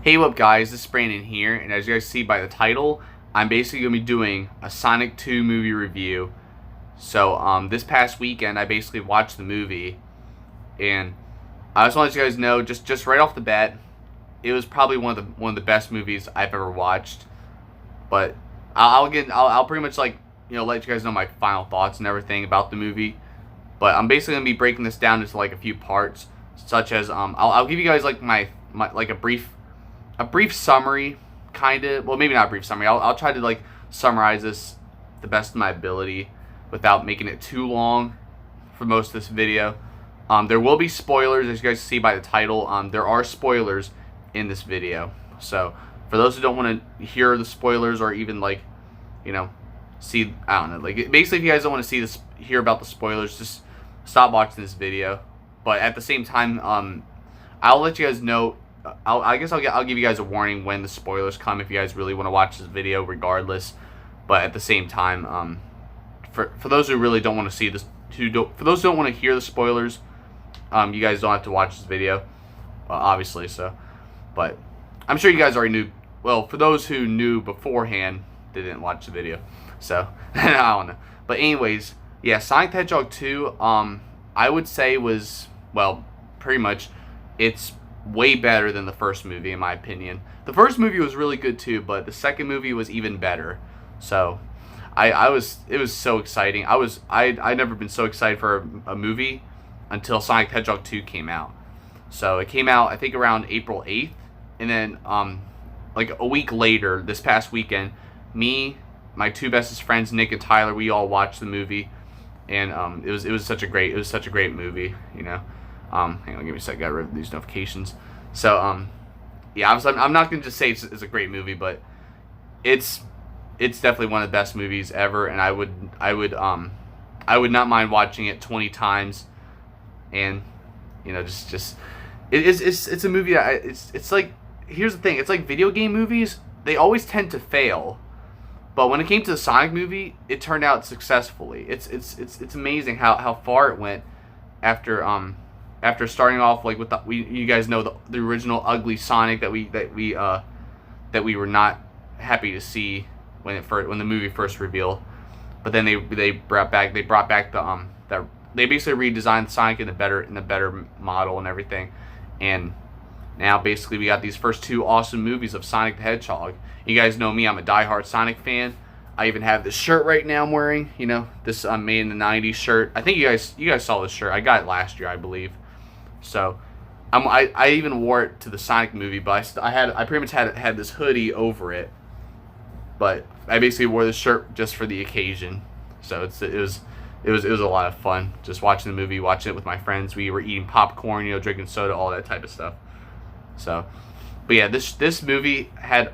Hey, what up guys, this is Brandin here, and as you guys see by the title, I'm basically going to be doing a Sonic 2 movie review. So, this past weekend, I basically watched the movie, and I just want to let you guys know, just right off the bat, it was probably one of the best movies I've ever watched. But I'll pretty much let you guys know my final thoughts and everything about the movie. But I'm basically going to be breaking this down into like a few parts, such as I'll give you guys like my like a brief summary, kind of. Well, maybe not a brief summary. I'll try to like summarize this the best of my ability without making it too long for most of this video. There will be spoilers, as you guys see by the title. There are spoilers in this video. So for those who don't want to hear the spoilers or even see, I don't know, like basically if you guys don't want to hear about the spoilers, just stop watching this video. But at the same time, I'll let you guys know. I'll give you guys a warning when the spoilers come if you guys really want to watch this video regardless. But at the same time, for those who really don't want to see this, for those who don't want to hear the spoilers, you guys don't have to watch this video, obviously. So, but I'm sure you guys already knew. Well, for those who knew beforehand, they didn't watch the video. So I don't know. But anyways, yeah, Sonic the Hedgehog 2, I would say was, well, pretty much, it's way better than the first movie in my opinion. The first movie was really good too, but the second movie was even better. So it was so exciting. I'd never been so excited for a movie until Sonic the Hedgehog 2 came out. So it came out I think around April 8th, and then like a week later, this past weekend, me, my two bestest friends, Nick and Tyler, we all watched the movie, and it was such a great movie, you know. Hang on, give me a sec. Got rid of these notifications. So, yeah, I'm not gonna just say it's a great movie, but it's definitely one of the best movies ever, and I would not mind watching it 20 times, and it's a movie that it's like, here's the thing, it's like video game movies, they always tend to fail, but when it came to the Sonic movie, it turned out successfully. It's amazing how far it went after starting off like with you guys know the original ugly Sonic that we were not happy to see when the movie first revealed, but then they brought back they basically redesigned Sonic in a better model and everything, and now basically we got these first two awesome movies of Sonic the Hedgehog. You guys know me, I'm a diehard Sonic fan. I even have this shirt right now I'm wearing, this made in the 90s shirt. I think you guys saw this shirt. I got it last year, I believe. So, I even wore it to the Sonic movie, but I pretty much had this hoodie over it. But I basically wore this shirt just for the occasion. So it was a lot of fun just watching the movie, watching it with my friends. We were eating popcorn, drinking soda, all that type of stuff. So, but yeah, this movie had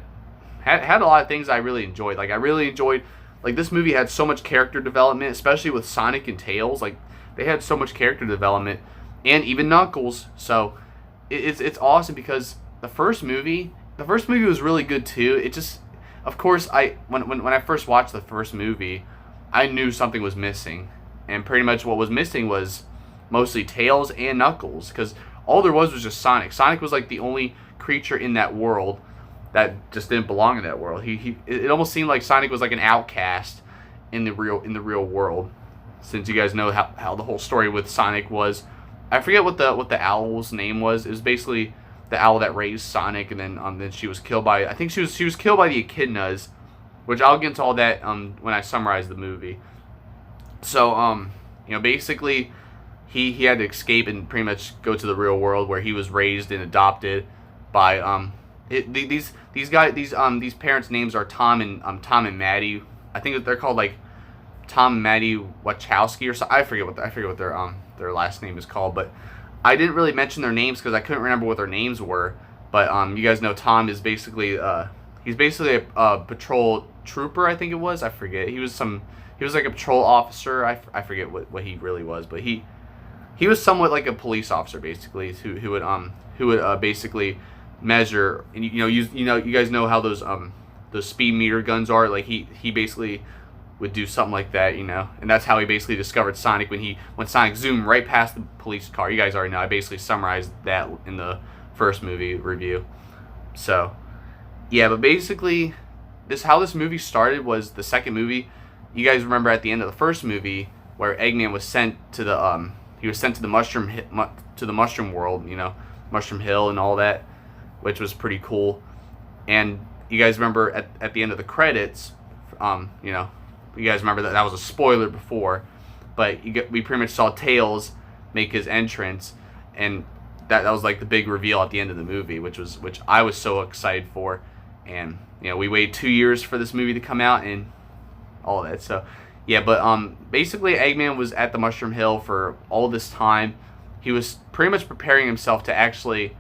a lot of things I really enjoyed. Like I really enjoyed, like this movie had so much character development, especially with Sonic and Tails. Like they had so much character development. And even Knuckles. So it's awesome because the first movie was really good too. It just, of course, when I first watched the first movie, I knew something was missing, and pretty much what was missing was mostly Tails and Knuckles, because all there was just Sonic. Sonic was like the only creature in that world that just didn't belong in that world. It almost seemed like Sonic was like an outcast in the real world, since you guys know how the whole story with Sonic was. I forget what the owl's name was. It was basically the owl that raised Sonic, and then she was killed by, I think she was killed by the echidnas, which I'll get into all that when I summarize the movie. So basically he had to escape and pretty much go to the real world where he was raised and adopted by these parents' names are Tom and Maddie. I think that they're called like Tom and Maddie Wachowski or something. I forget what their last name is called, but I didn't really mention their names because I couldn't remember what their names were. But you guys know Tom is basically he's basically a patrol trooper, I think it was. I forget. He was like a patrol officer. I forget what he really was, but he was somewhat like a police officer basically, who would basically measure, and you guys know how those speed meter guns are. Like he basically would do something like that, and that's how he basically discovered Sonic when Sonic zoomed right past the police car. You guys already know. I basically summarized that in the first movie review. So yeah, but basically, this movie started was the second movie. You guys remember at the end of the first movie where Eggman was sent to the he was sent to the mushroom world, Mushroom Hill and all that, which was pretty cool. And you guys remember at the end of the credits, you guys remember that was a spoiler before, but we pretty much saw Tails make his entrance, and that was like the big reveal at the end of the movie, which I was so excited for. And we waited 2 years for this movie to come out and all that. So yeah, but basically Eggman was at the Mushroom Hill for all this time. He was pretty much preparing himself to actually,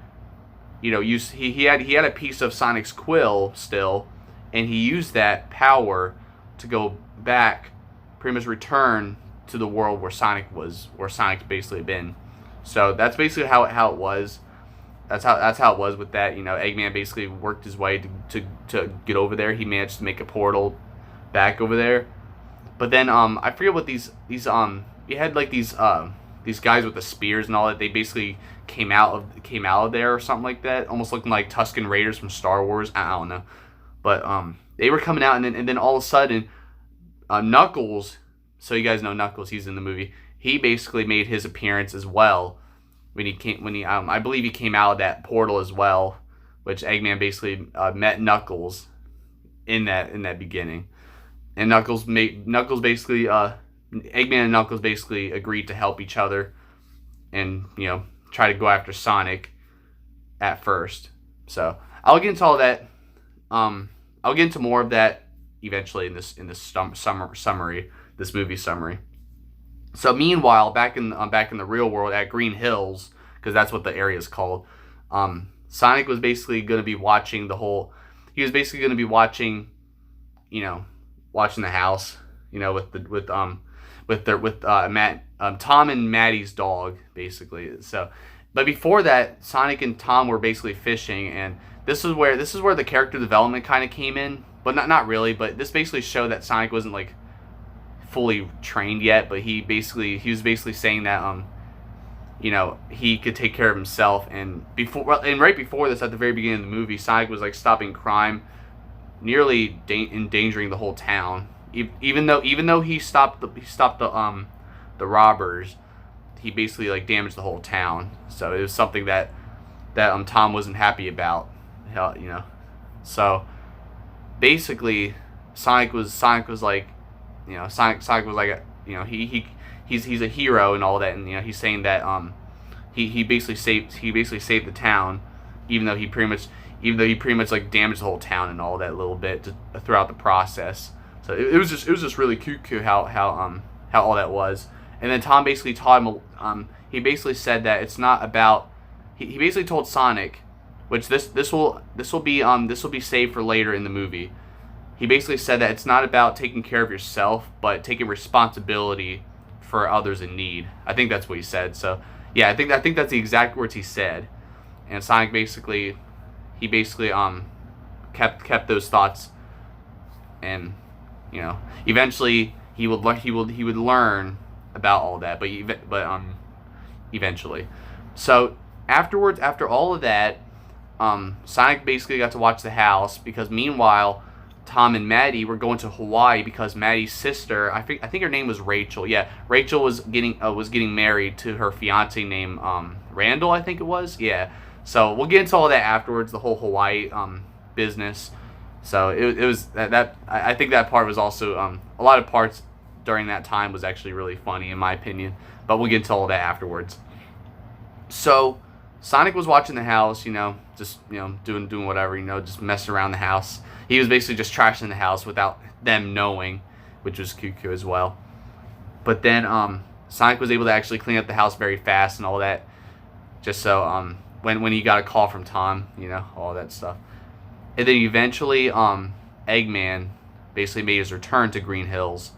use he had a piece of Sonic's quill still, and he used that power to go back, pretty much return to the world where Sonic's basically been. So that's basically how it was. That's how it was with that. Eggman basically worked his way to get over there. He managed to make a portal back over there. But then I forget what these you had like these guys with the spears and all that. They basically came out of there or something like that, almost looking like Tusken Raiders from Star Wars. I don't know, but they were coming out, and then all of a sudden, Knuckles. So you guys know Knuckles. He's in the movie. He basically made his appearance as well I believe he came out of that portal as well, which Eggman basically met Knuckles in that beginning, and Eggman and Knuckles basically agreed to help each other, and try to go after Sonic at first. So I'll get into all that. I'll get into more of that eventually in this summary, this movie summary. So meanwhile, back in the real world at Green Hills, because that's what the area is called, Sonic was basically going to be watching the whole. He was basically going to be watching, watching the house, with Tom and Maddie's dog, basically. So, but before that, Sonic and Tom were basically fishing, and this is where the character development kind of came in, but not really. But this basically showed that Sonic wasn't like fully trained yet, but he was basically saying that he could take care of himself. And right before this, at the very beginning of the movie, Sonic was like stopping crime, nearly endangering the whole town. Even though he stopped the robbers, he basically like damaged the whole town. So it was something that Tom wasn't happy about. So basically Sonic was like. Sonic was like he's a hero and all that, and he's saying that he basically saved the town, even though he pretty much like damaged the whole town and all that a little bit throughout the process. So it was just really cute how all that was. And then Tom basically taught him. He basically said that it's not about. He basically told Sonic, which this will be saved for later in the movie. He basically said that it's not about taking care of yourself, but taking responsibility for others in need. I think that's what he said. So yeah, I think that's the exact words he said. And Sonic basically kept those thoughts, and eventually he would learn about all that. But eventually, so afterwards, after all of that, Sonic basically got to watch the house, because meanwhile, Tom and Maddie were going to Hawaii because Maddie's sister, I think her name was Rachel. Yeah, Rachel was getting married to her fiance named Randall, I think it was. Yeah. So we'll get into all that afterwards, the whole Hawaii business. So it was that I think that part was also a lot of parts during that time was actually really funny in my opinion. But we'll get into all that afterwards. So Sonic was watching the house, just doing whatever, just messing around the house. He was basically just trashing the house without them knowing, which was cute as well. But then Sonic was able to actually clean up the house very fast and all that, just so when he got a call from Tom, all that stuff. And then eventually Eggman basically made his return to Green Hills,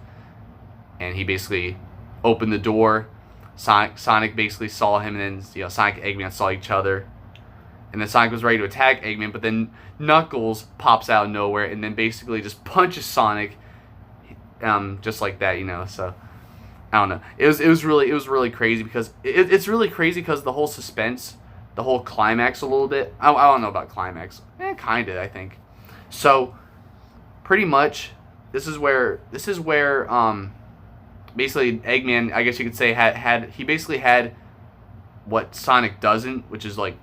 and he basically opened the door. Sonic basically saw him, and then Sonic and Eggman saw each other. And then Sonic was ready to attack Eggman, but then Knuckles pops out of nowhere and then basically just punches Sonic, just like that, So I don't know. It was really crazy because it's really crazy because the whole suspense the whole climax a little bit. I don't know about climax. Kinda, I think. So pretty much, this is where basically Eggman, I guess you could say, he basically had what Sonic doesn't, which is like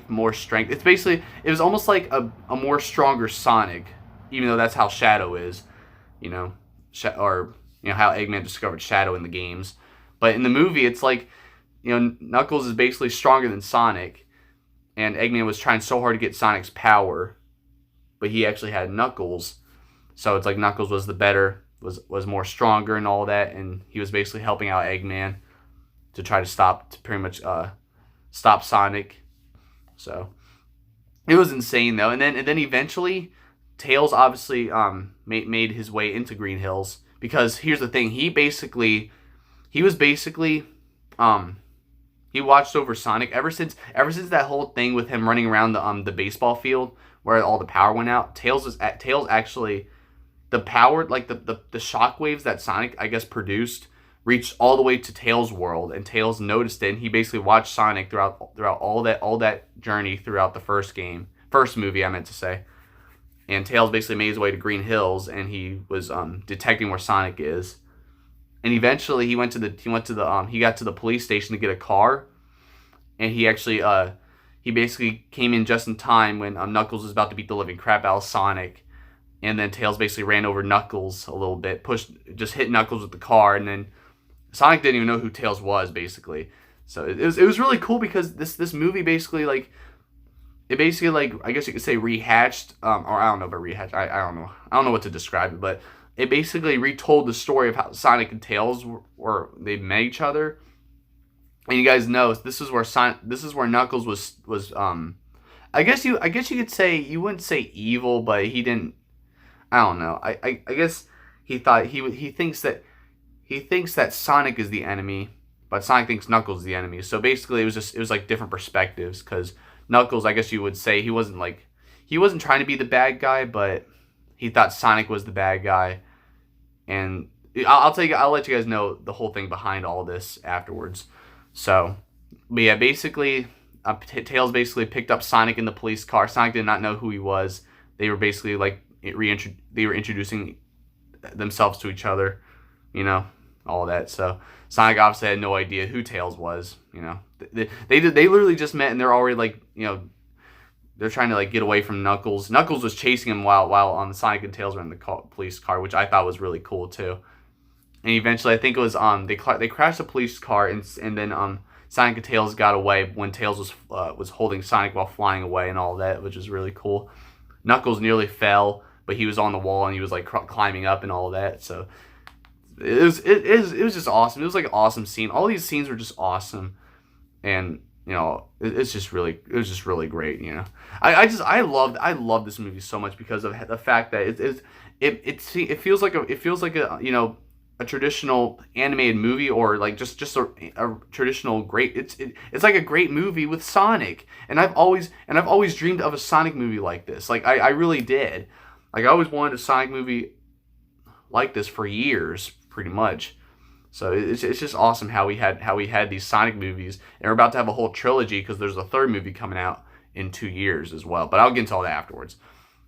more strength. It was almost like a more stronger Sonic, even though that's how Shadow is, you know, or how Eggman discovered Shadow in the games. But in the movie, it's like, Knuckles is basically stronger than Sonic, and Eggman was trying so hard to get Sonic's power, but he actually had Knuckles, so it's like Knuckles was was more stronger and all that, and he was basically helping out Eggman to try to pretty much stop Sonic. So it was insane though, and then eventually Tails obviously made his way into Green Hills, because here's the thing, he watched over Sonic ever since that whole thing with him running around the baseball field where all the power went out. Tails actually, the power, like the shockwaves that Sonic, I guess, produced reached all the way to Tails' world, and Tails noticed it, and he basically watched Sonic throughout all that journey throughout the first movie, I meant to say. And Tails basically made his way to Green Hills, and he was detecting where Sonic is. And eventually he got to the police station to get a car, and he actually he basically came in just in time when Knuckles was about to beat the living crap out of Sonic, and then Tails basically ran over Knuckles a little bit, just hit Knuckles with the car, and then Sonic didn't even know who Tails was, basically. So it was really cool, because this movie basically I guess you could say rehatched, or I don't know about rehatched, I don't know what to describe it, but it basically retold the story of how Sonic and Tails they met each other. And you guys know this is where Knuckles was I guess you could say, you wouldn't say evil, but he didn't, I don't know. I guess he thought he thinks that Sonic is the enemy, but Sonic thinks Knuckles is the enemy. So basically it was like different perspectives, cuz Knuckles, I guess you would say, he wasn't trying to be the bad guy, but he thought Sonic was the bad guy. And I'll let you guys know the whole thing behind all this afterwards. So, but yeah, basically, Tails basically picked up Sonic in the police car. Sonic did not know who he was. They were basically they were introducing themselves to each other, all that. So Sonic obviously had no idea who Tails was. They literally just met, and they're already they're trying to get away from Knuckles. Knuckles was chasing him while Sonic and Tails were in the police car, which I thought was really cool too. And eventually, I think it was they crashed the police car, and then Sonic and Tails got away when Tails was holding Sonic while flying away and all that, which is really cool. Knuckles nearly fell, but he was on the wall and he was climbing up and all that. So it was just awesome. It was like an awesome scene. All these scenes were just awesome, and it was just really great. I love this movie so much because of the fact that it feels like a traditional animated movie, or just a traditional great. It's like a great movie with Sonic, and I've always dreamed of a Sonic movie like this. I really did. I always wanted a Sonic movie like this for years, pretty much. So it's just awesome how we had these Sonic movies, and we're about to have a whole trilogy, because there's a third movie coming out in 2 years as well. But I'll get into all that afterwards.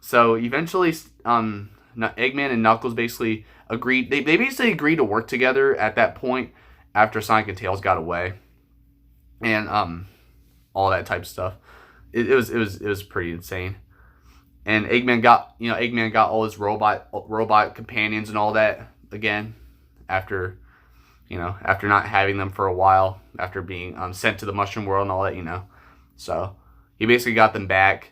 So eventually, Eggman and Knuckles basically agreed. They basically agreed to work together at that point after Sonic and Tails got away, and all that type of stuff. It was pretty insane. And Eggman got all his robot companions and all that again after not having them for a while, after being sent to the Mushroom World and all that, So he basically got them back.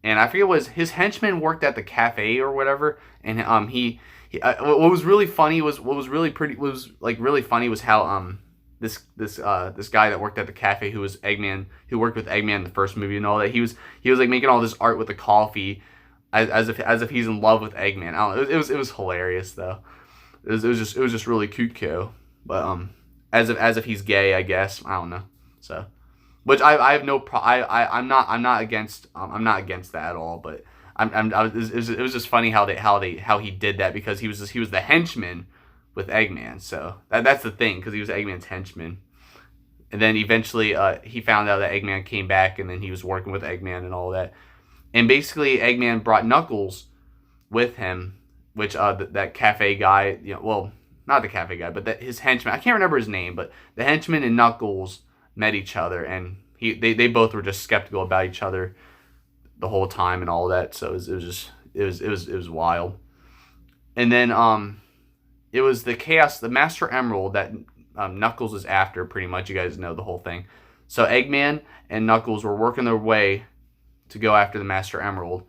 And I forget what his henchmen worked at the cafe or whatever. And what was really funny was really funny was how this guy that worked at the cafe, who was Eggman, who worked with Eggman in the first movie and all that, he was making all this art with the coffee as if he's in love with Eggman. I don't know. It was hilarious though. It was just really cute, but as if he's gay, I guess. I don't know. So, which I have no I'm not against that at all. But it was just funny how he did that, because he was the henchman with Eggman. So that's the thing, because he was Eggman's henchman. And then eventually he found out that Eggman came back, and then he was working with Eggman and all that. And basically, Eggman brought Knuckles with him, which that cafe guy, well, not the cafe guy, but his henchman. I can't remember his name, but the henchman and Knuckles met each other, and they both were just skeptical about each other the whole time and all that. So it was wild. And then it was the Master Emerald that Knuckles was after. Pretty much, you guys know the whole thing. So Eggman and Knuckles were working their way to go after the Master Emerald,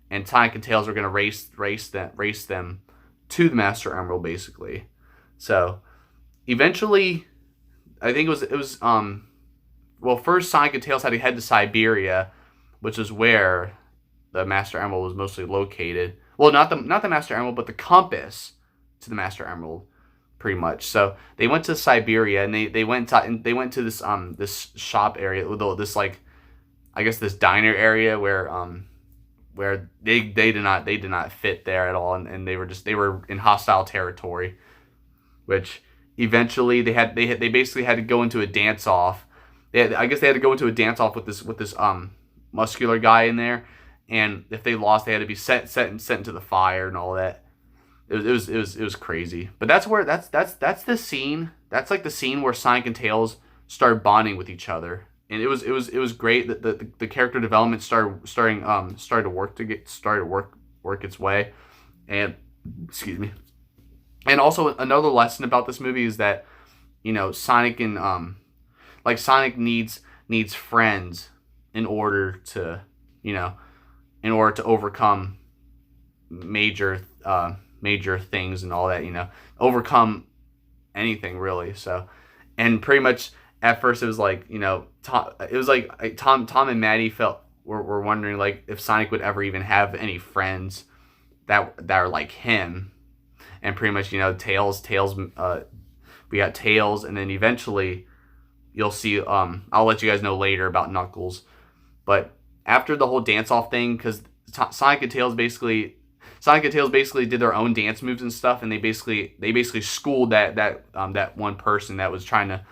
and Sonic and Tails were going to race them to the Master Emerald, basically. So eventually, I think it was well, first Sonic and Tails had to head to Siberia, which is where the Master Emerald was mostly located. Well, not the Master Emerald, but the compass to the Master Emerald, pretty much. So they went to Siberia, and they went to this shop area, this like, I guess, this diner area where they did not fit there at all, and they were in hostile territory, which eventually they basically had to go into a dance off. I guess they had to go into a dance off with this muscular guy in there, and if they lost, they had to be sent into the fire and all that. It was crazy. But that's the scene. That's like the scene where Sonic and Tails started bonding with each other. And it was great that the character development started to work its way. And excuse me. And also another lesson about this movie is that, Sonic and Sonic needs friends in order to overcome major things and all that, overcome anything really. So, and pretty much at first it was like, Tom and Maddie were wondering like if Sonic would ever even have any friends that are like him. And pretty much, Tails, we got Tails, and then eventually you'll see, I'll let you guys know later about Knuckles. But after the whole dance-off thing, because Sonic and Tails basically did their own dance moves and stuff, and they basically schooled that one person that was trying to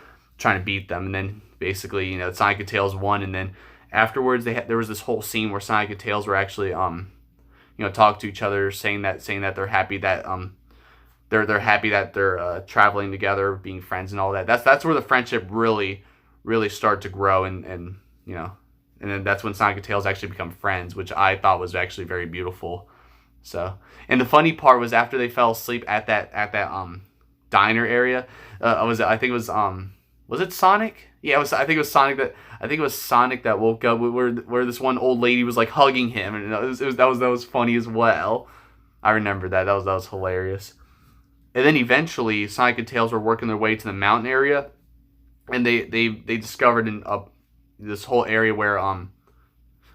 beat them, and then basically, Sonic and Tails won, and then afterwards there was this whole scene where Sonic and Tails were actually talk to each other, saying that they're happy that they're happy that they're traveling together, being friends and all that. That's where the friendship really started to grow, and then that's when Sonic and Tails actually become friends, which I thought was actually very beautiful. So, and the funny part was after they fell asleep at that diner area, was it Sonic? Yeah, I think it was Sonic that woke up where this one old lady was like hugging him, and that was funny as well. I remember that. That was hilarious. And then eventually Sonic and Tails were working their way to the mountain area, and they discovered this whole area where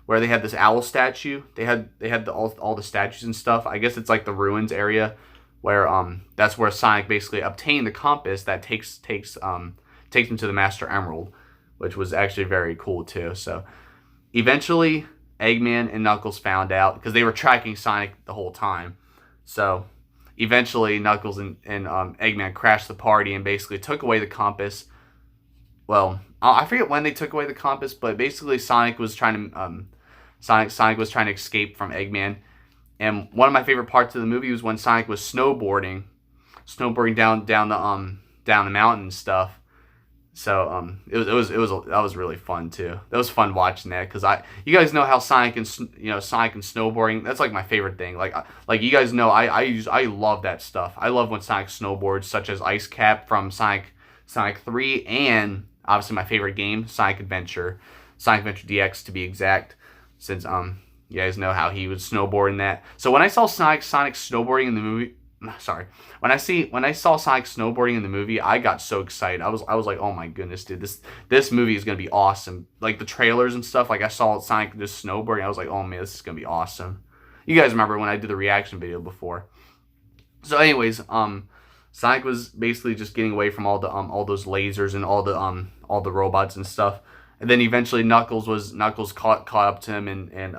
they had this owl statue. They had all the statues and stuff. I guess it's like the ruins area where that's where Sonic basically obtained the compass that takes him to the Master Emerald, which was actually very cool too. So eventually Eggman and Knuckles found out, because they were tracking Sonic the whole time. So eventually Knuckles and Eggman crashed the party and basically took away the compass. Well, I forget when they took away the compass, but basically Sonic was trying to escape from Eggman. And one of my favorite parts of the movie was when Sonic was snowboarding down the mountain and stuff. So that was really fun too. That was fun watching that, because you guys know how Sonic and snowboarding, that's like my favorite thing. Like you guys know I love that stuff. I love when Sonic snowboards, such as Ice Cap from Sonic 3, and obviously my favorite game, Sonic Adventure DX to be exact, since you guys know how he was snowboarding that. So when I saw Sonic snowboarding in the movie, when I saw Sonic snowboarding in the movie, I got so excited. I was like, oh my goodness, dude, this movie is gonna be awesome. Like the trailers and stuff, like I saw Sonic just snowboarding, I was like, oh man, this is gonna be awesome. You guys remember when I did the reaction video before. So anyways, Sonic was basically just getting away from all those lasers and all the robots and stuff. And then eventually Knuckles caught up to him, and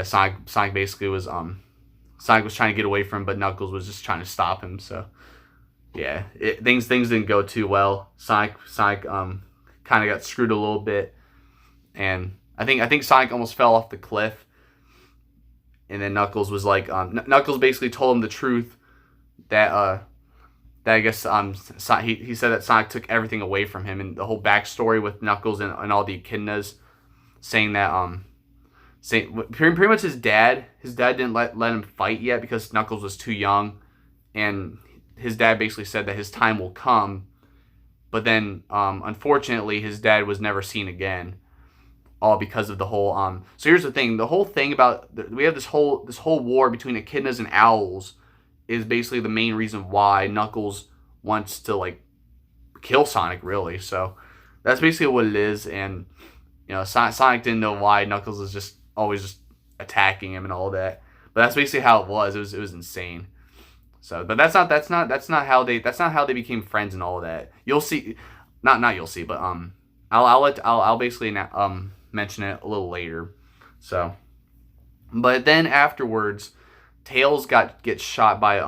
Sonic basically was Sonic was trying to get away from him, but Knuckles was just trying to stop him. So yeah, things didn't go too well. Sonic kind of got screwed a little bit, and I think Sonic almost fell off the cliff, and then Knuckles was like Knuckles basically told him the truth that that I guess he said that Sonic took everything away from him, and the whole backstory with Knuckles and all the echidnas, saying that saying pretty much his dad didn't let him fight yet because Knuckles was too young, and his dad basically said that his time will come, but then unfortunately his dad was never seen again, all because of the whole so here's the thing, the whole thing about we have this whole war between echidnas and owls is basically the main reason why Knuckles wants to like kill Sonic, really. So that's basically what it is. And Sonic didn't know why Knuckles was just always just attacking him and all that, but that's basically how it was. It was insane. So, but that's not how they became friends and all of that. You'll see, not you'll see, but I'll basically mention it a little later. So, but then afterwards, Tails gets shot by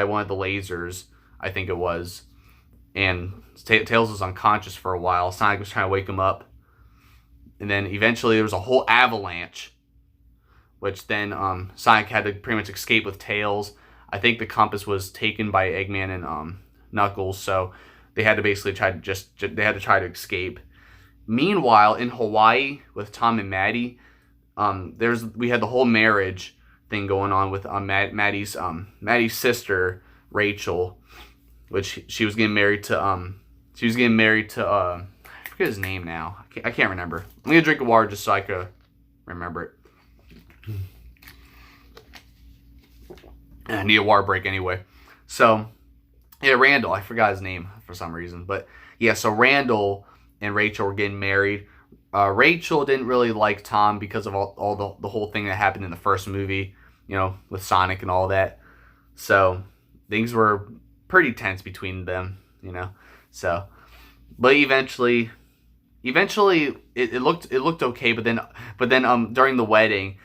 one of the lasers, I think it was, and Tails was unconscious for a while. Sonic was trying to wake him up, and then eventually there was a whole avalanche, which then Sonic had to pretty much escape with Tails. I think the compass was taken by Eggman and Knuckles, so they had to basically try to escape. Meanwhile, in Hawaii with Tom and Maddie, we had the whole marriage thing going on with Maddie's sister Rachel, which she was getting married to I forget his name now. I can't remember. I'm gonna drink a water just so I could remember it. I need a water break anyway. So, yeah, Randall. I forgot his name for some reason. But, yeah, so Randall and Rachel were getting married. Rachel didn't really like Tom because of all the whole thing that happened in the first movie, with Sonic and all that. So, things were pretty tense between them, So, but eventually it looked okay. But then during the wedding,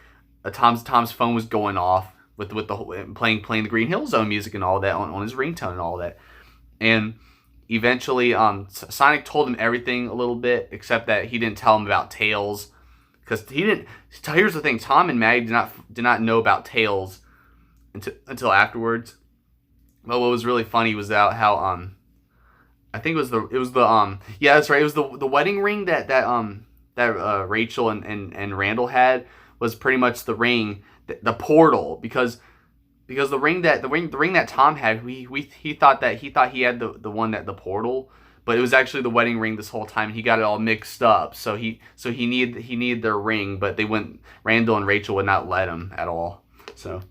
Tom's phone was going off with the whole, playing the Green Hill Zone music and all that on his ringtone and all that. And eventually Sonic told him everything a little bit, except that he didn't tell him about Tails, because he didn't. Here's the thing: Tom and Maddie did not know about Tails until afterwards. But what was really funny was how I think it was the yeah, that's right, it was the wedding ring that Rachel and Randall had, was pretty much the ring, the portal, because the ring that Tom had, he thought he had the one that the portal, but it was actually the wedding ring this whole time. He got it all mixed up. So he needed their ring, but Randall and Rachel would not let him at all. So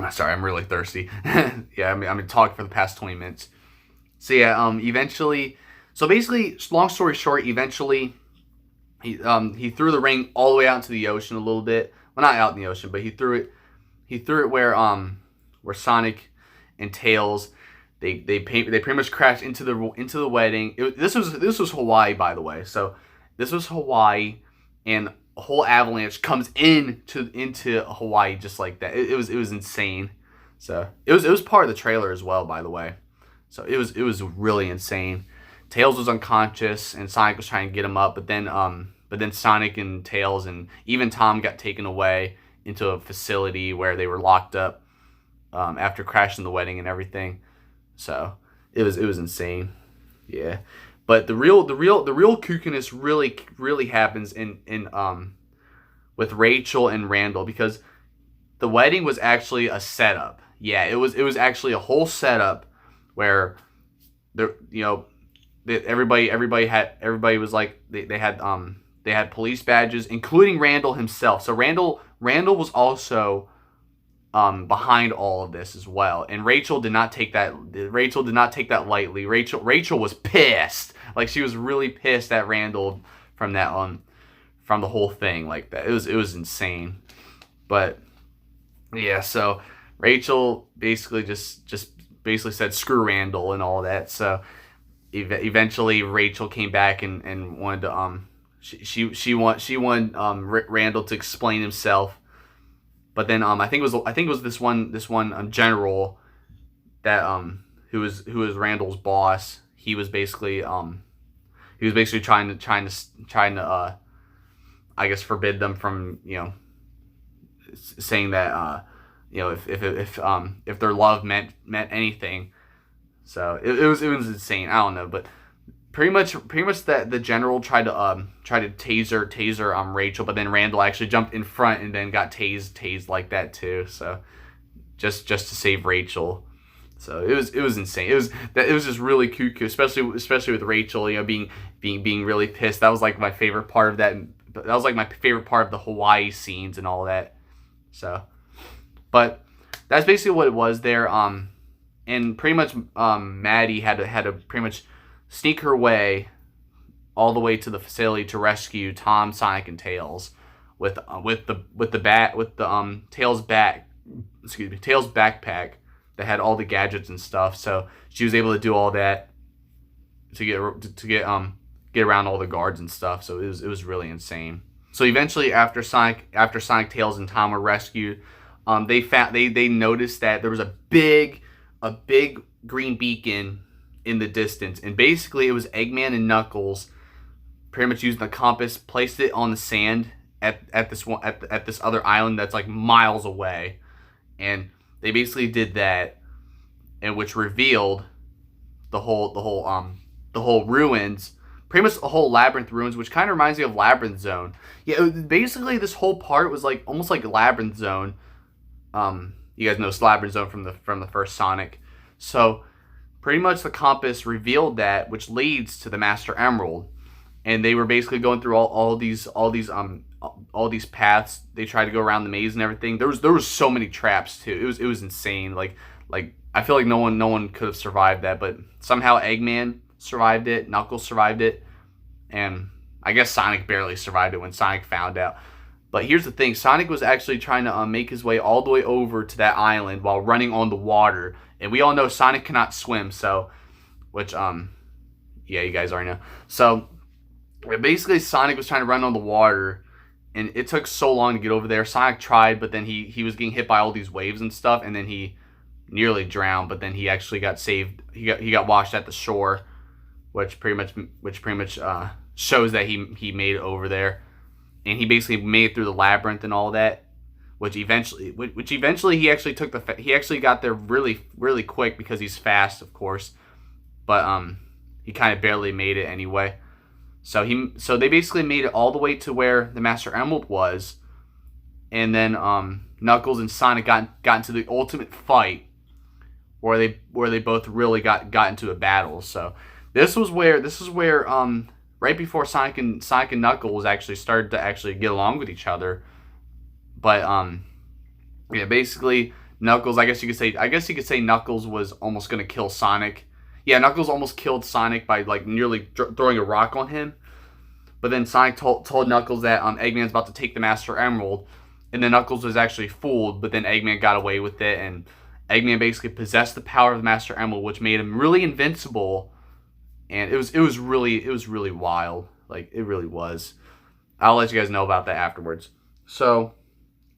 sorry, I'm really thirsty. Yeah, I've been talking for the past 20 minutes. So yeah, eventually, so basically, long story short, eventually he threw the ring all the way out into the ocean a little bit. Well, not out in the ocean, but he threw it where Sonic and Tails, they pretty much crashed into the wedding. This was Hawaii, by the way. So this was Hawaii, and a whole avalanche comes into Hawaii just like that. It was insane. So it was part of the trailer as well, by the way. So it was really insane. Tails was unconscious, and Sonic was trying to get him up, but then Sonic and Tails and even Tom got taken away into a facility where they were locked up after crashing the wedding and everything. So it was insane. Yeah. But the real kookiness really happens in with Rachel and Randall, because the wedding was actually a setup. Yeah, it was actually a whole setup where everybody was like, they had police badges, including Randall himself. So Randall was also behind all of this as well. And Rachel did not take that lightly. Rachel was pissed. Like, she was really pissed at Randall from the whole thing like that. It was insane. But yeah, so Rachel basically just basically said screw Randall and all that. So eventually Rachel came back and wanted to she wanted Randall to explain himself. But then I think it was this one general that who was Randall's boss. He was basically trying to I guess forbid them from saying that if their love meant anything. So it was insane. I don't know, but pretty much that the general tried to taser Rachel, but then Randall actually jumped in front and then got tased like that too. So just to save Rachel. So it was insane. It was just really cuckoo, especially with Rachel, being really pissed. That was like my favorite part of that. That was like my favorite part of the Hawaii scenes and all that. So, but that's basically what it was there. And pretty much Maddie had to pretty much sneak her way all the way to the facility to rescue Tom, Sonic, and Tails with Tails backpack that had all the gadgets and stuff. So she was able to do all that to get around all the guards and stuff. So it was really insane. So eventually, after Sonic, Tails, and Tom were rescued, they noticed that there was a big green beacon in the distance, and basically it was Eggman and Knuckles pretty much using the compass, placed it on the sand at this other island that's like miles away, and they basically did that, and which revealed the whole ruins, pretty much the whole Labyrinth ruins, which kind of reminds me of Labyrinth Zone. Yeah, basically this whole part was like almost like Labyrinth Zone. You guys know Labyrinth Zone from the first Sonic. So pretty much the compass revealed that, which leads to the Master Emerald. And they were basically going through all these paths. They tried to go around the maze and everything. There was so many traps too. It was insane. Like I feel like no one could have survived that, but somehow Eggman survived it, Knuckles survived it, and I guess Sonic barely survived it when Sonic found out. But here's the thing: Sonic was actually trying to make his way all the way over to that island while running on the water, and we all know Sonic cannot swim. So, yeah, you guys already know. So basically, Sonic was trying to run on the water, and it took so long to get over there. Sonic tried, but then he was getting hit by all these waves and stuff, and then he nearly drowned. But then he actually got saved. He got washed at the shore, which pretty much shows that he made it over there, and he basically made it through the labyrinth and all that. Which eventually he actually got there really really quick because he's fast, of course, but he kind of barely made it anyway. So they basically made it all the way to where the Master Emerald was, and then Knuckles and Sonic got into the ultimate fight, where they both really got into a battle. So this is where right before Sonic and Knuckles actually started to actually get along with each other. But yeah, basically Knuckles, I guess you could say Knuckles was almost gonna kill Sonic. Yeah, Knuckles almost killed Sonic by like nearly throwing a rock on him. But then Sonic told Knuckles that Eggman's about to take the Master Emerald, and then Knuckles was actually fooled. But then Eggman got away with it, and Eggman basically possessed the power of the Master Emerald, which made him really invincible. And it was really wild. Like, it really was. I'll let you guys know about that afterwards. So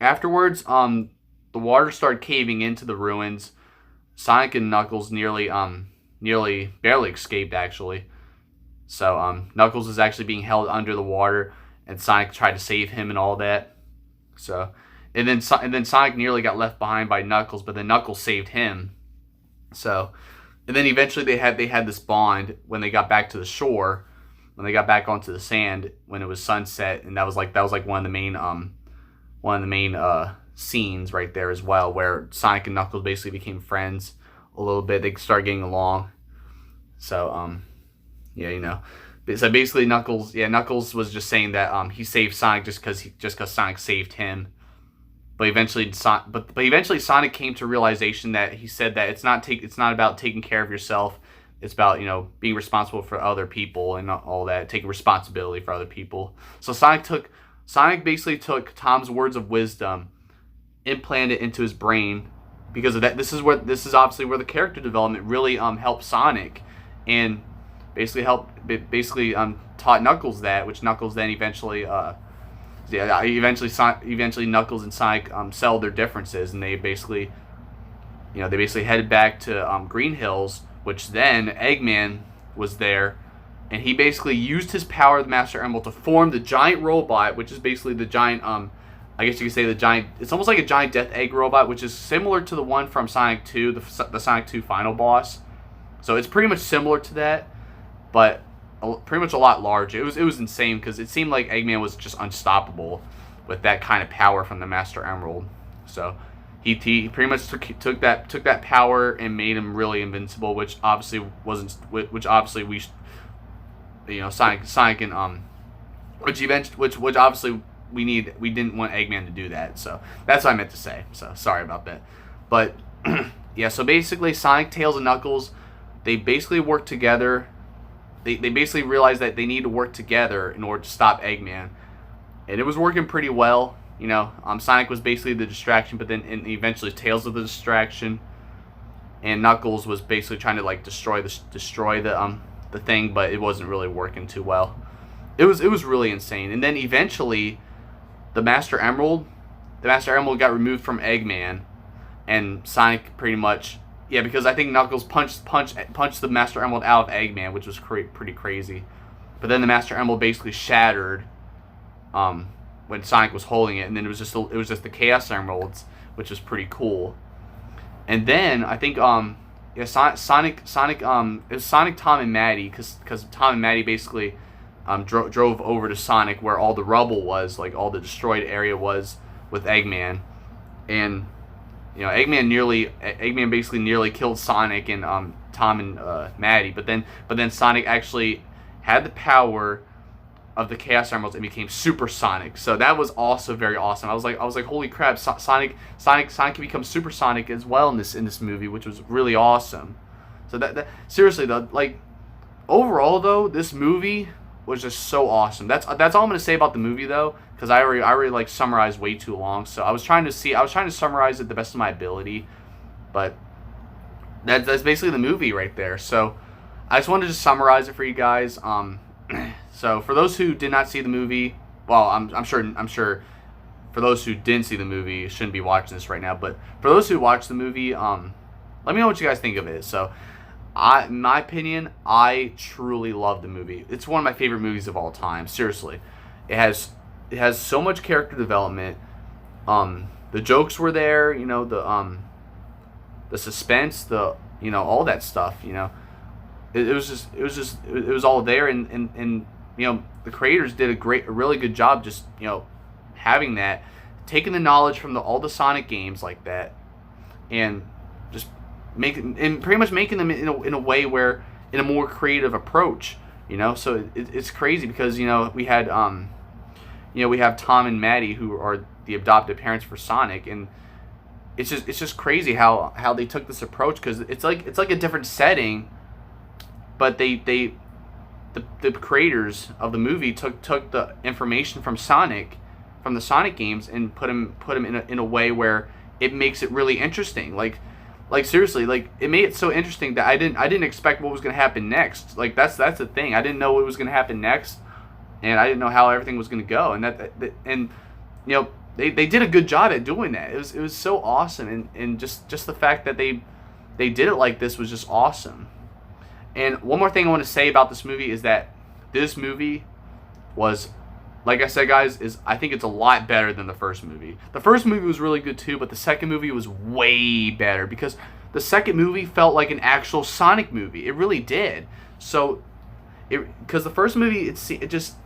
afterwards, the water started caving into the ruins. Sonic and Knuckles barely escaped, actually. So Knuckles is actually being held under the water, and Sonic tried to save him and all that. So and then Sonic nearly got left behind by Knuckles, but then Knuckles saved him. So and then eventually they had this bond when they got back to the shore, when they got back onto the sand when it was sunset, and that was like one of the main scenes right there as well, where Sonic and Knuckles basically became friends a little bit. They started getting along. So yeah, So basically Knuckles was just saying that he saved Sonic just because Sonic saved him. But eventually Sonic came to realization that he said that it's not about taking care of yourself. It's about, being responsible for other people and all that, taking responsibility for other people. So Sonic basically took Tom's words of wisdom, implanted it into his brain. Because of that, this is obviously where the character development really helped Sonic, and basically taught Knuckles that, which Knuckles then eventually Knuckles and Sonic settled their differences, and they basically they basically headed back to Green Hills, which then Eggman was there, and he basically used his power of the Master Emerald to form the giant robot, which is basically the giant, I guess you could say the giant, it's almost like a giant Death Egg robot, which is similar to the one from Sonic 2, the Sonic 2 final boss. So it's pretty much similar to that, but pretty much a lot larger. It was insane, because it seemed like Eggman was just unstoppable with that kind of power from the Master Emerald. So he pretty much took that power and made him really invincible, which obviously we Sonic and which obviously we didn't want Eggman to do that. So that's what I meant to say. So sorry about that. But yeah, so basically Sonic, Tails, and Knuckles, they basically work together. They basically realized that they need to work together in order to stop Eggman, and it was working pretty well. Sonic was basically the distraction, but then eventually Tails was the distraction, and Knuckles was basically trying to like destroy the thing, but it wasn't really working too well. It was really insane. And then eventually, the Master Emerald got removed from Eggman, and Sonic pretty much, yeah, because I think Knuckles punched the Master Emerald out of Eggman, which was pretty crazy. But then the Master Emerald basically shattered when Sonic was holding it, and then it was just the Chaos Emeralds, which was pretty cool. And then I think Sonic it was Sonic, Tom, and Maddie, because Tom and Maddie basically drove over to Sonic where all the rubble was, like all the destroyed area was with Eggman, and Eggman basically nearly killed Sonic and Tom and Maddie, but then Sonic actually had the power of the Chaos Emeralds and became Super Sonic. So that was also very awesome. I was like, holy crap! Sonic can become Super Sonic as well in this movie, which was really awesome. So that seriously though, like overall though, this movie was just so awesome. That's all I'm gonna say about the movie though, because I already like summarized way too long. So I was trying to summarize it the best of my ability, but that's basically the movie right there. So I just wanted to summarize it for you guys. So for those who did not see the movie, well, I'm sure for those who didn't see the movie, you shouldn't be watching this right now. But for those who watched the movie, let me know what you guys think of it. So, in my opinion, I truly love the movie. It's one of my favorite movies of all time. Seriously, it has so much character development. The jokes were there, the suspense, all that stuff, It was all there, and the creators did a really good job just having that, taking the knowledge from all the Sonic games like that, and just pretty much making them in a way where in a more creative approach, So it's crazy because we had we have Tom and Maddie, who are the adopted parents for Sonic, and it's just crazy how they took this approach, because it's like a different setting. But the creators of the movie took the information from the Sonic games, and put them in a way where it makes it really interesting. Like seriously, like it made it so interesting that I didn't expect what was going to happen next. Like that's the thing. I didn't know what was going to happen next, and I didn't know how everything was going to go. And they did a good job at doing that. It was so awesome, and just the fact that they did it like this was just awesome. And one more thing I want to say about this movie is that this movie was, like I said, guys, I think it's a lot better than the first movie. The first movie was really good too, but the second movie was way better, because the second movie felt like an actual Sonic movie. It really did. So, because the first movie, it just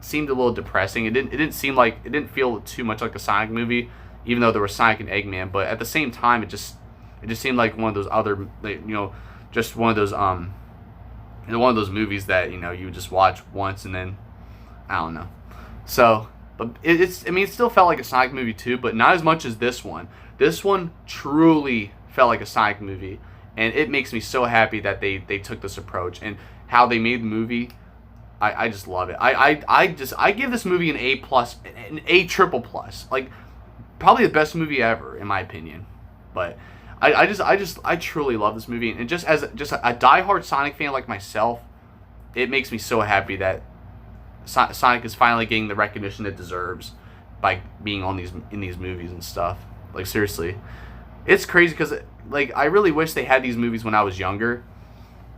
seemed a little depressing. It didn't feel too much like a Sonic movie, even though there was Sonic and Eggman. But at the same time, it just seemed like one of those other, just one of those movies that you just watch once and then I don't know. So, but it still felt like a Sonic movie too, but not as much as this one. This one truly felt like a Sonic movie, and it makes me so happy that they took this approach, and how they made the movie. I just love it. I give this movie an A+, an A triple plus, like probably the best movie ever in my opinion. But I truly love this movie, and just as a diehard Sonic fan like myself, it makes me so happy that Sonic is finally getting the recognition it deserves by being in these movies and stuff. Like seriously, it's crazy because like I really wish they had these movies when I was younger,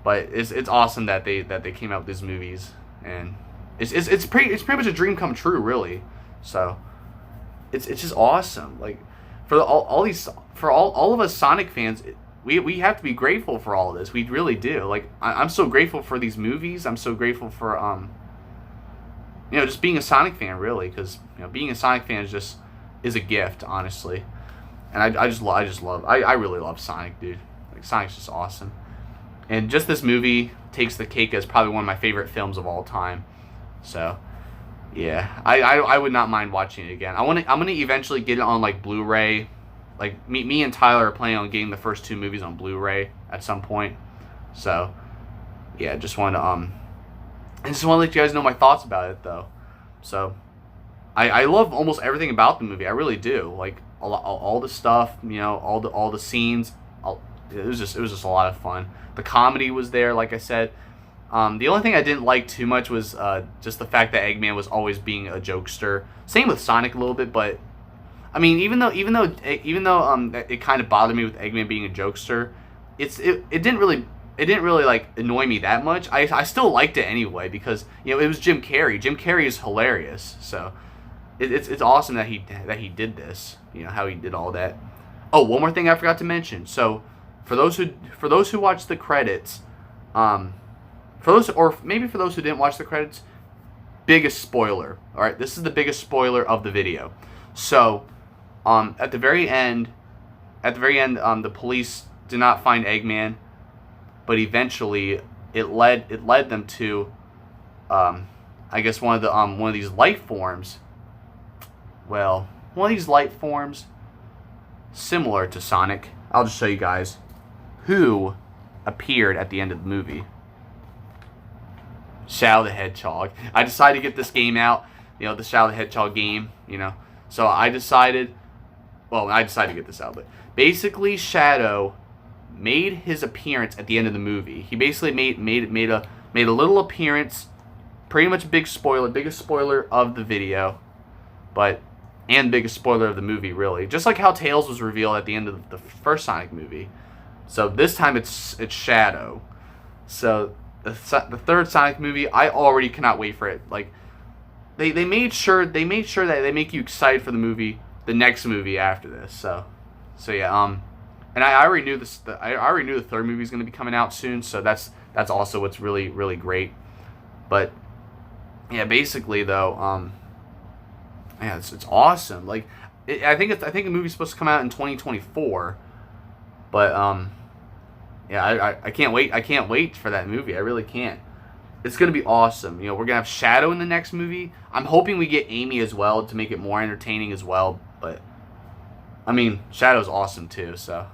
but it's awesome that they came out with these movies, and it's pretty much a dream come true, really. So it's just awesome. Like for all these for all of us Sonic fans, we have to be grateful for all of this. We really do. Like I'm so grateful for these movies. I'm so grateful for just being a Sonic fan, really, because being a Sonic fan is a gift, honestly. And I really love Sonic, dude. Like Sonic's just awesome. And just this movie takes the cake as probably one of my favorite films of all time. So, yeah, I would not mind watching it again. I'm gonna eventually get it on like Blu-ray. Like me and Tyler are planning on getting the first two movies on Blu-ray at some point. So, yeah, I just want to let you guys know my thoughts about it, though. So, I love almost everything about the movie. I really do. Like all the stuff, all the scenes. It was just a lot of fun. The comedy was there, like I said. The only thing I didn't like too much was just the fact that Eggman was always being a jokester. Same with Sonic a little bit, but I mean, even though it kind of bothered me with Eggman being a jokester, it didn't really like annoy me that much. I still liked it anyway because it was Jim Carrey. Jim Carrey is hilarious, so it's awesome that he did this. How he did all that. Oh, one more thing I forgot to mention. So for those who watched the credits, for those who didn't watch the credits, biggest spoiler. All right, this is the biggest spoiler of the video. So at the very end, the police did not find Eggman. But eventually, it led them to, I guess one of these life forms. Well, one of these life forms, similar to Sonic. I'll just show you guys who appeared at the end of the movie. Shadow the Hedgehog. I decided to get this game out, the Shadow the Hedgehog game. So I decided to get this out. But basically, Shadow made his appearance at the end of the movie. He basically made a little appearance, pretty much biggest spoiler of the video, and biggest spoiler of the movie, really. Just like how Tails was revealed at the end of the first Sonic movie. So this time it's Shadow. So the third Sonic movie, I already cannot wait for it. Like they made sure that they make you excited for the next movie after this. So yeah. And I already knew this. I already knew the third movie is going to be coming out soon, so that's also what's really, really great. But yeah, basically though, yeah, it's awesome. Like I think the movie's supposed to come out in 2024, but yeah, I can't wait. I can't wait for that movie. I really can't. It's gonna be awesome. We're gonna have Shadow in the next movie. I'm hoping we get Amy as well to make it more entertaining as well. But I mean, Shadow's awesome too. So.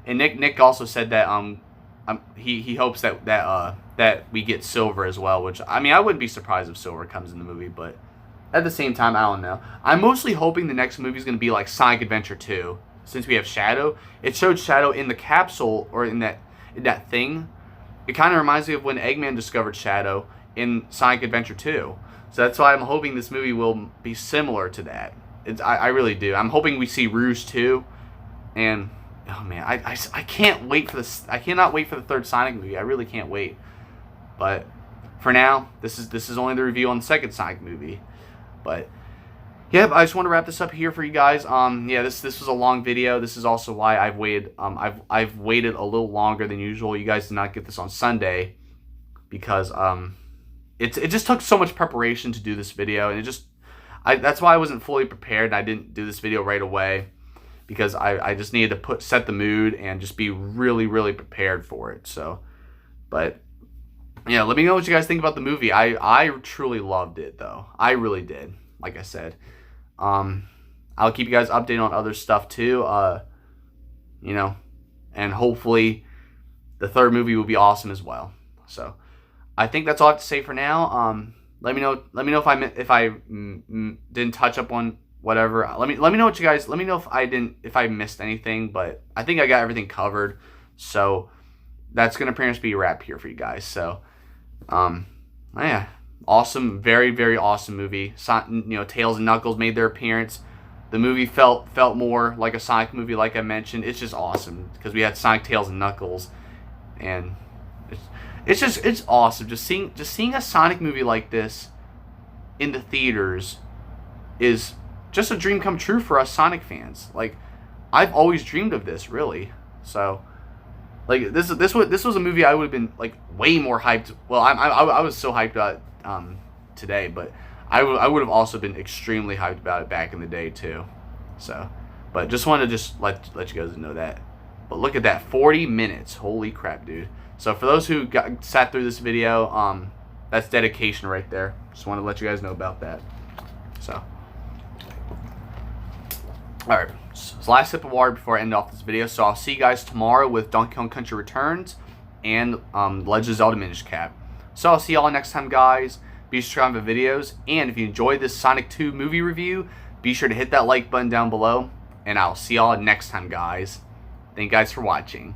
And Nick also said that he hopes that we get Silver as well, which I mean I wouldn't be surprised if Silver comes in the movie, but at the same time I don't know. I'm mostly hoping the next movie is going to be like Sonic Adventure 2, since we have Shadow. It showed Shadow in the capsule or in that thing. It kind of reminds me of when Eggman discovered Shadow in Sonic Adventure 2. So that's why I'm hoping this movie will be similar to that. I really do. I'm hoping we see Rouge too, and oh man, I can't wait for this. I cannot wait for the third Sonic movie. I really can't wait. But for now, this is only the review on the second Sonic movie. But yeah, I just want to wrap this up here for you guys. Yeah, this was a long video. This is also why I've waited. I've waited a little longer than usual. You guys did not get this on Sunday because it just took so much preparation to do this video, and that's why I wasn't fully prepared and I didn't do this video right away. Because I just needed to set the mood and just be really, really prepared for it. So, but yeah, let me know what you guys think about the movie. I truly loved it though. I really did. Like I said, I'll keep you guys updated on other stuff too. And hopefully the third movie will be awesome as well. So, I think that's all I have to say for now. Let me know if I didn't touch up on whatever. Let me know what you guys. Let me know if I missed anything, but I think I got everything covered. So that's gonna pretty much be a wrap here for you guys. So, yeah, awesome, very, very awesome movie. Tails and Knuckles made their appearance. The movie felt more like a Sonic movie, like I mentioned. It's just awesome because we had Sonic, Tails, and Knuckles, and it's awesome. Just seeing a Sonic movie like this in the theaters is just a dream come true for us Sonic fans. Like, I've always dreamed of this, really. So, like, this was a movie I would have been like way more hyped. Well, I was so hyped about it, today, but I would have also been extremely hyped about it back in the day too. So, but just wanted to let you guys know that. But look at that, 40 minutes. Holy crap, dude. So for those who sat through this video, that's dedication right there. Just want to let you guys know about that. So, alright, so last sip of water before I end off this video. So I'll see you guys tomorrow with Donkey Kong Country Returns and Legend of Zelda Minish Cap. So I'll see y'all next time, guys. Be sure to comment the videos, and if you enjoyed this Sonic 2 movie review, be sure to hit that like button down below, and I'll see y'all next time, guys. Thank you guys for watching.